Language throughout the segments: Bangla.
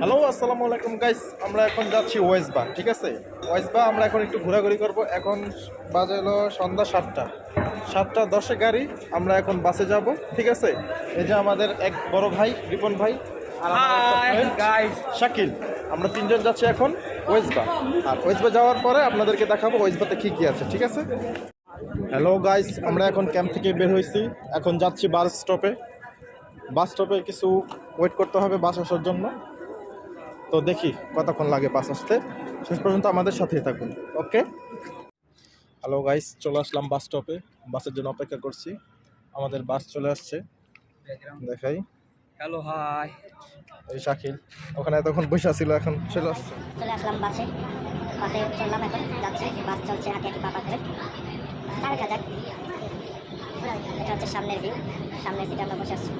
হ্যালো, আসসালামু আলাইকুম গাইস। আমরা এখন যাচ্ছি ওয়েসবা, ঠিক আছে? ওয়েসবা আমরা এখন একটু ঘোরাঘুরি করব। এখন বাজে হলো সন্ধ্যা 7টা 10-এ গাড়ি। আমরা এখন বাসে যাব, ঠিক আছে? এই যে আমাদের এক বড় ভাই রিপন ভাই আর গাইস শাকিল, আমরা তিনজন যাচ্ছি এখন ওয়েসবা। আর ওয়েসবা যাওয়ার পরে আপনাদেরকে দেখাবো ওয়েসবাতে কী কী আছে, ঠিক আছে? হ্যালো গাইস, আমরা এখন ক্যাম্প থেকে বের হয়েছি, এখন যাচ্ছি বাস স্টপে। বাস স্টপে কিছু ওয়েট করতে হবে বাস আসার জন্য। তো দেখি কতক্ষণ লাগে বাস আসতে, শেষ পর্যন্ত আমাদের সাথেই থাকুন, ওকে? হ্যালো গাইস, চলে আসলাম বাস স্টপে, বাসের জন্য অপেক্ষা করছি। আমাদের বাস চলে আসছে, দেখাই। হ্যালো হাই, এই শাকিল ওখানে এতক্ষণ বসে ছিল, এখন চলে আসছে। চলে আসলাম বাসে চললাম, এখন যাচ্ছে, বাস চলছে হাঁটি হাঁটি পাপা করে। দেখা যাক, এটা হচ্ছে সামনের ভিউ, সামনের সিটে আমরা বসে আসছি।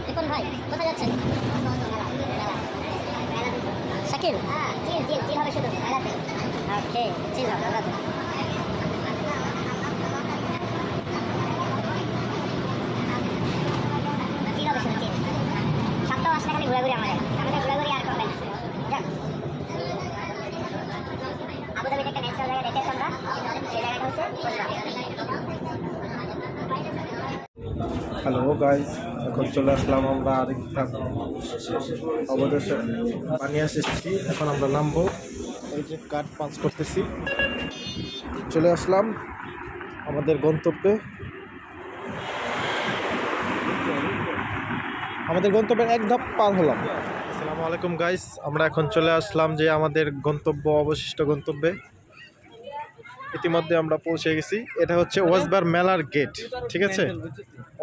দেখুন ভাই, কোথায় যাচ্ছেন? শাকিল, চিল হবে শুধু মেলাতে। ওকে, চিল হবে মেলাতে। চিল হবে শুধু চিল। সপ্তাহ আসলে খালি ঘোরাঘুরি আমাদের ঘোরাঘুরি আর করবেন। যাক, আবুধাবিতে একটা ন্যাচারাল জায়গা দেখেছি আমরা, সেই জায়গাটা হচ্ছে হ্যালো গাইস, এখন চলে আসলাম আমরা আরেকটা অবদেশে বানিয়ে এসেছি। এখন আমরা নামবো, এই যে কার্ড পাঞ্চ করতেছি, চলে আসলাম আমাদের গন্তব্যে। আমাদের গন্তব্যের এক ধাপ পার হলাম। আসসালামু আলাইকুম গাইস, আমরা এখন চলে আসলাম যে আমাদের গন্তব্য, অবশিষ্ট গন্তব্যে। ইতিমধ্যে আমরা পৌঁছে গেছি। এটা হচ্ছে ওয়েসবার মেলার গেট, ঠিক আছে?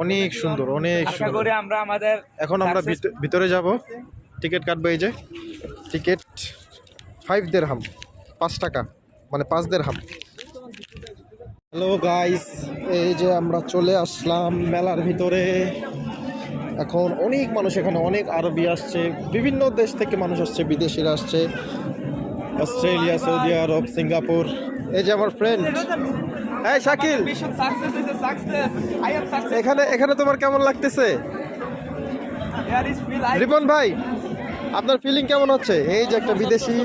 অনেক সুন্দর, অনেক সুন্দর। আমরা আমাদের এখন আমরা ভিতরে যাব, টিকিট কাটবো। এই যে টিকিট 5 দিরহাম, 5 টাকা, মানে 5 দিরহাম। হ্যালো গাইস, এই যে আমরা চলে আসলাম মেলার ভিতরে। এখন অনেক মানুষ, এখানে অনেক আরবি আসছে, বিভিন্ন দেশ থেকে মানুষ আসছে, বিদেশিরা আসছে, অস্ট্রেলিয়া, সৌদি আরব, সিঙ্গাপুর। এই যে আমার ফ্রেন্ড, হ্যাঁ শাকিল, এখানে তোমার কেমন লাগতেছে? রিপন ভাই, আপনার ফিলিং কেমন হচ্ছে? এই যে একটা বিদেশি,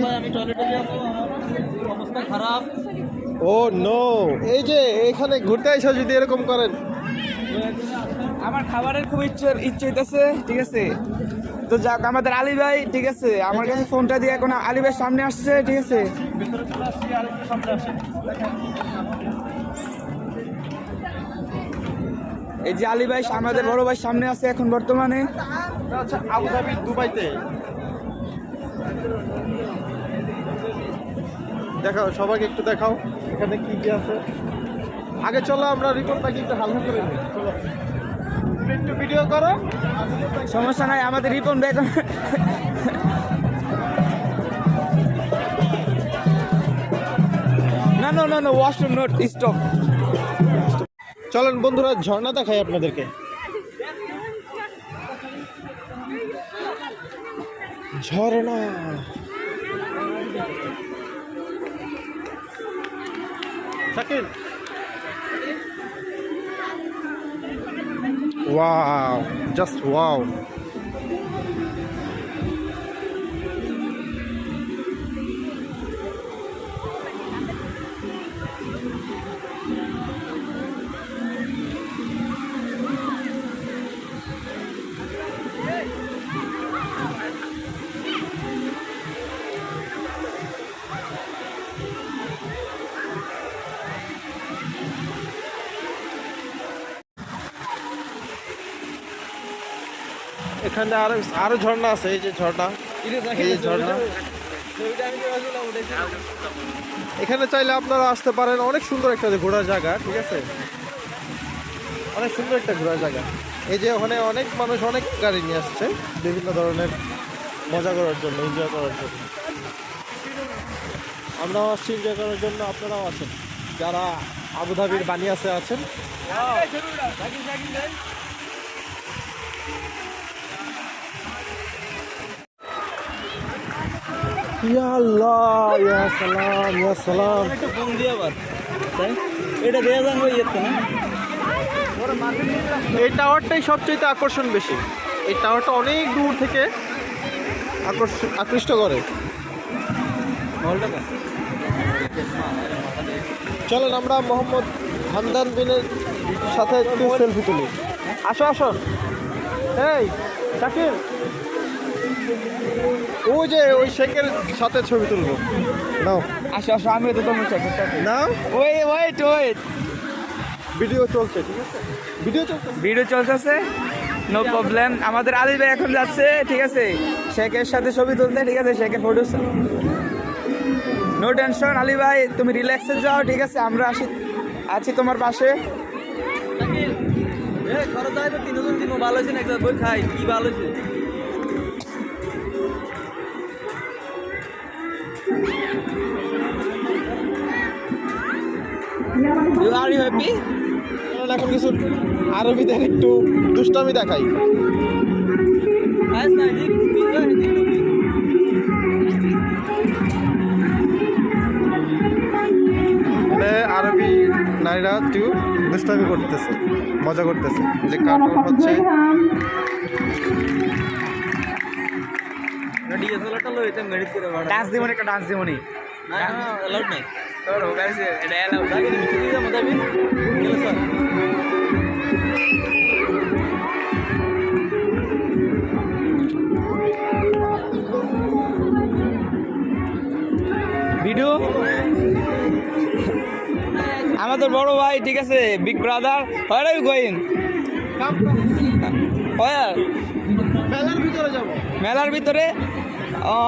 অবস্থা খারাপ। ও নো, এই যে এখানে ঘুরতে এসে যদি এরকম করেন। আমার খাবারের খুব ইচ্ছে হইতেছে, ঠিক আছে? তো যাক, আমাদের আলী ভাই, ঠিক আছে, আমার কাছে ফোনটা দিয়ে এখন আলী ভাই সামনে আসছে, ঠিক আছে? এই যে আলী ভাই, আমাদের বড় ভাই সামনে আছে এখন বর্তমানে। আচ্ছা, আবুধাবি, দুবাইতে দেখাও, সবাইকে একটু দেখাও এখানে কি কি আছে। আগে চলো আমরা রিপোর্টটাকে একটু হালকা করে নিই, চলো একটু ভিডিও করো। সমস্যা নাই, আমাদের রিপন ভাই এখন না ওয়াশরুম নট স্টপ। চলেন বন্ধুরা, ঝর্ণা দেখাই আপনাদেরকে। ঝর্ণা, শাকিল, ওয়াও, জাস্ট ওয়াও। এখানে আরো ঝর্ণা আছে, এই যে ঝর্ণা, এই যে ঝর্ণা। এখানে চাইলে আপনারা আসতে পারেন, অনেক সুন্দর একটা ঘোরার জায়গা, ঠিক আছে? অনেক সুন্দর একটা ঘোরার জায়গা। এই যে ওখানে অনেক মানুষ অনেক গাড়ি নিয়ে আসছে বিভিন্ন ধরনের মজা করার জন্য, এনজয় করার জন্য। আমরাও আসছি এনজয় করার জন্য, আপনারাও আছেন যারা আবুধাবির বানিয়াসে আছেন। ইয়া আল্লাহ, ইয়া সালাম, ইয়া সালাম। এটা দেয়া যান হয়ে যেত না। এই টাওয়ারটাই সবচেয়ে আকর্ষণ বেশি, এই টাওয়ারটা অনেক দূর থেকে আকৃষ্ট করে। চলেন আমরা মোহাম্মদ হামদান বিনের সাথে একটু সেলফি তুলি। আসো আসো, এই শাকিল, ওই যে ওই শেখের সাথে ছবি তুলবো, নাও আসো আসো, আমিও তো তোমার সাথে নাও। ওয়েট ভিডিও চলছে, ঠিক আছে, ভিডিও চলছে। ভিডিও চলতেছে, নো প্রবলেম। আমাদের আলী ভাই এখন যাচ্ছে, ঠিক আছে, শেখের সাথে ছবি তুলতে, ঠিক আছে, শেখের ফটো। নো টেনশন আলী ভাই, তুমি রিল্যাক্সে যাও, ঠিক আছে, আমরা আছি তোমার পাশে। ভালো হয়েছে না, একটা বই খাই, কি ভালো হয়েছে। You are you happy? এখন কিছু আরবিদের একটু দুষ্টামি দেখাই। মানে আরবি নারীরা একটু দুষ্টামি করতেছে, মজা করতেছে। এই যে কার্টুন হচ্ছে, ডিএসএলআরটা লো, এটা মেরিট করে বাড়া। ডান্স দিমনি, একটা ডান্স দিমনি। না অ্যালাউড নাই। তোর গাইছে এটা এলাও। আগে মিটে দিয়ে মতাবি গেল স্যার। ভিডিও আমাদের বড় ভাই, ঠিক আছে, big brother. Where are you going? Where? মেলার ভিতরে যাবো। মেলার ভিতরে? ও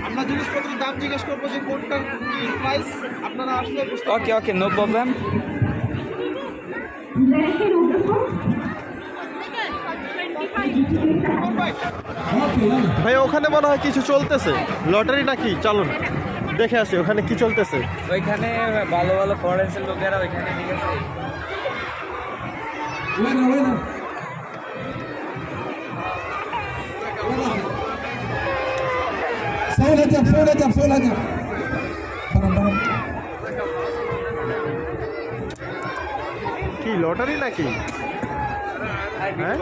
আমরা জিনিসপত্রের দাম জিজ্ঞেস করবো যে কোনটার কি প্রাইস, আপনারা আসলে বুঝতে পারবেন। ওকে ওকে, নো প্রবলেম। ভাই ওখানে মনে হয় কিছু চলতেছে, লটারি নাকি, চলুন দেখে আসি ওখানে কি চলতেছে। ওইখানে ভালো ভালো ফরেন্সের লোকেরা ওইখানে, ঠিক আছে। কি লটারি নাকি? হ্যাঁ?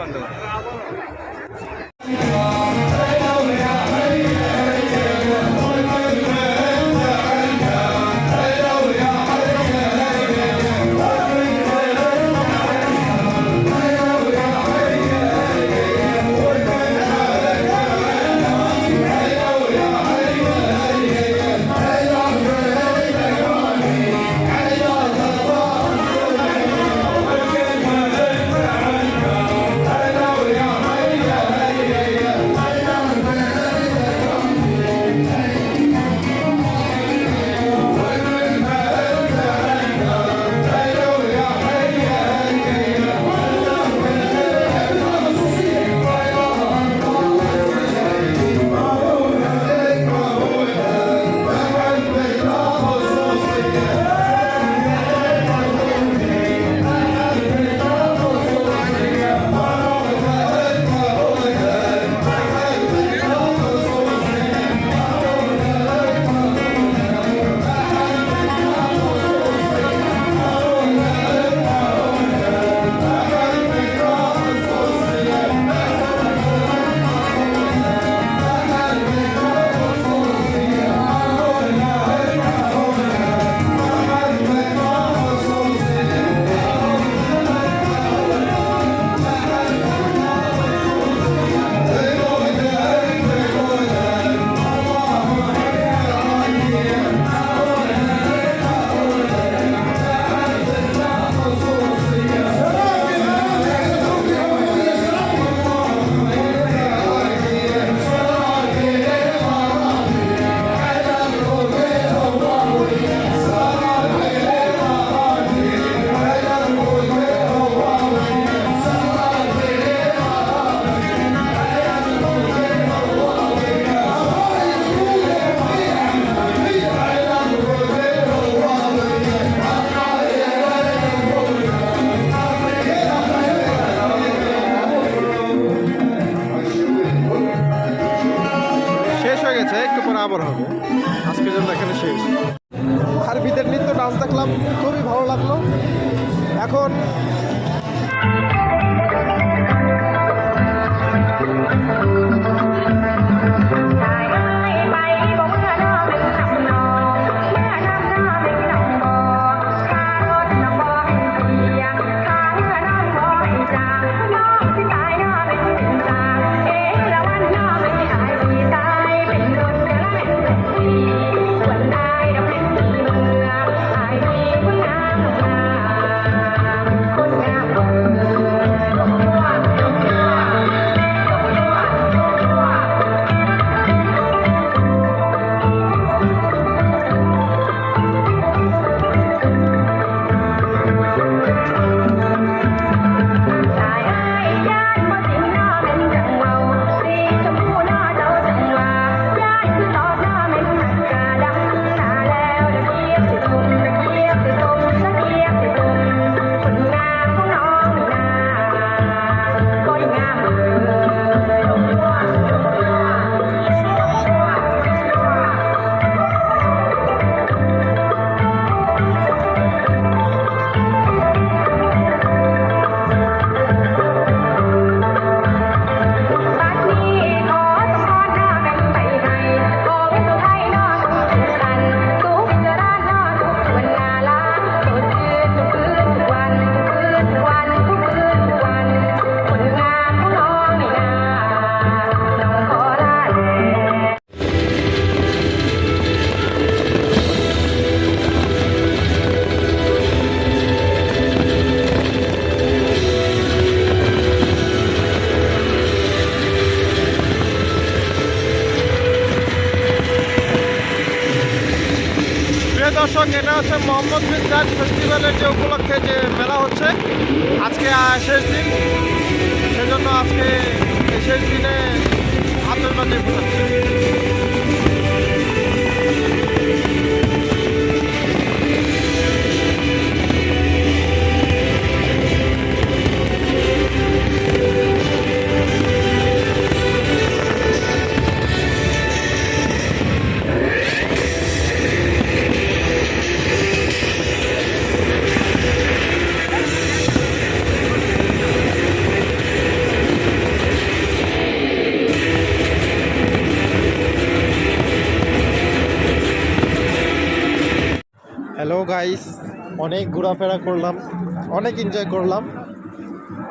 আরবিদের নৃত্য ডান্স দেখলাম, খুবই ভালো লাগলো। এখন দর্শক, এটা হচ্ছে মোহাম্মদ বিন জায়েদ ফেস্টিভ্যালের যে উপলক্ষে যে মেলা হচ্ছে, আজকে শেষ দিন, সেজন্য আজকে এই শেষ দিনে আতশবাজি ফুটাচ্ছে। হ্যালো গাইস, অনেক ঘোরাফেরা করলাম, অনেক এনজয় করলাম।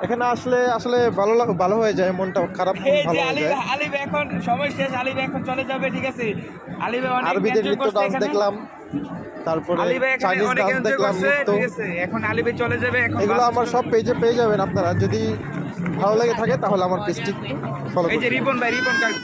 এখানে আসলে ভালো হয়ে যায়, মনটা খারাপ এই ভালো যে হয়ে যায়। আলী ভাই এখন সময় শেষ, আলী ভাই এখন চলে যাবে, ঠিক আছে? আলী ভাই অনেক আরবিদের enjoy নৃত্য করছে ডান্স এখানে। দেখলাম, তারপরে আলী ভাই এখানে চাইনিজ অনেক ডান্স এনজয় দেখলাম, করছে, নৃত্য। ঠিক আছে? এখন আলী ভাই চলে যাবে, এখন এগুলো বাস আমার সব পেজে পেয়ে যাবেন আপনারা, যদি ভালো লেগে থাকে তাহলে আমার পেজটি ফলো এই যে করুন। রিপন ভাই, রিপন